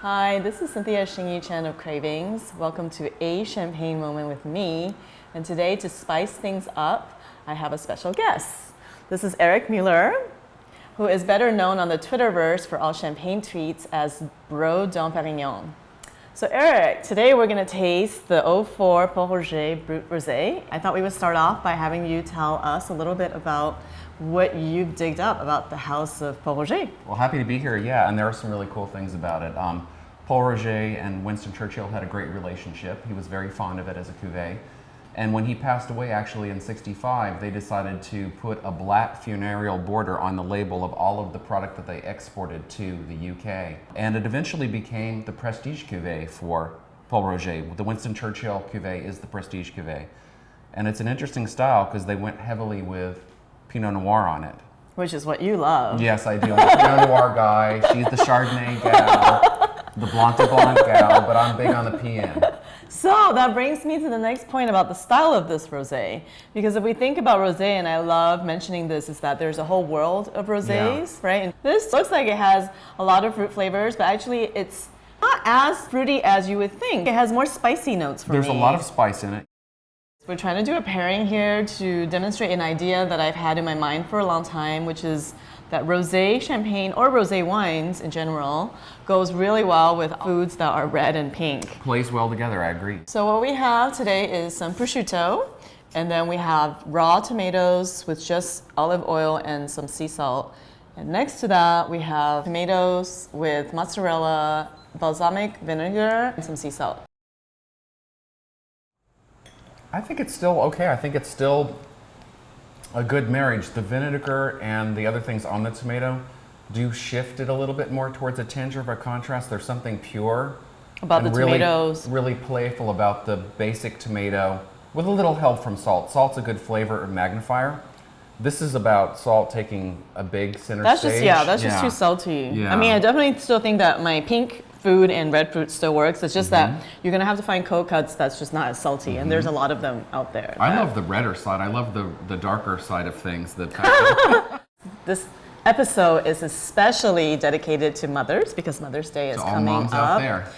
Hi, this is Cynthia Sin-Yi Cheng of Cravings. Welcome to A Champagne Moment with me. And today, to spice things up, I have a special guest. This is Eric Mueller, who is better known on the Twitterverse for all champagne tweets as Bro Dom Perignon. So Eric, today we're going to taste the 04 Pol Roger Brut Rosé. I thought we would start off by having you tell us a little bit about what you've digged up about the house of Pol Roger. Well, happy to be here, yeah, and there are some really cool things about it. Pol Roger and Winston Churchill had a great relationship. He was very fond of it as a cuvée. And when he passed away, actually in '65, they decided to put a black funereal border on the label of all of the product that they exported to the UK. And it eventually became the prestige cuvée for Pol Roger. The Winston Churchill cuvée is the prestige cuvée. And it's an interesting style because they went heavily with Pinot Noir on it. Which is what you love. Yes, I do. I'm a Pinot Noir guy. She's the Chardonnay gal, the Blanc de Blanc gal, but I'm big on the PN. So that brings me to the next point about the style of this rosé. Because if we think about rosé, and I love mentioning this, is that there's a whole world of rosés, right? And this looks like it has a lot of fruit flavors, but actually it's not as fruity as you would think. It has more spicy notes for me. There's a lot of spice in it. We're trying to do a pairing here to demonstrate an idea that I've had in my mind for a long time, which is that rosé champagne or rosé wines in general goes really well with foods that are red and pink. Plays well together, I agree. So what we have today is some prosciutto, and then we have raw tomatoes with just olive oil and some sea salt. And next to that, we have tomatoes with mozzarella, balsamic vinegar, and some sea salt. I think it's still okay. I think it's still a good marriage. The vinegar and the other things on the tomato do shift it a little bit more towards a tinge of a contrast. There's something pure about the tomatoes. Really playful about the basic tomato with a little help from salt. Salt's a good flavor magnifier. This is about salt taking a big center stage. That's just too salty. Yeah. I mean, I definitely still think that my pink food and red fruit still works. It's just that you're gonna have to find cold cuts that's just not as salty, and there's a lot of them out there. I love the redder side. I love the darker side of things. This episode is especially dedicated to mothers because Mother's Day is coming up. All moms out there.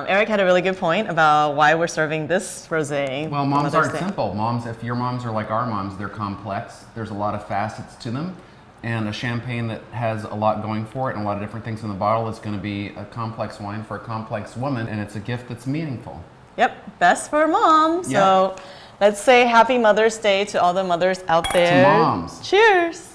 Eric had a really good point about why we're serving this rosé. Well, moms aren't simple. Moms, if your moms are like our moms, they're complex. There's a lot of facets to them. And a champagne that has a lot going for it and a lot of different things in the bottle is going to be a complex wine for a complex woman, and it's a gift that's meaningful. Yep, best for mom. So let's say Happy Mother's Day to all the mothers out there. To moms. Cheers.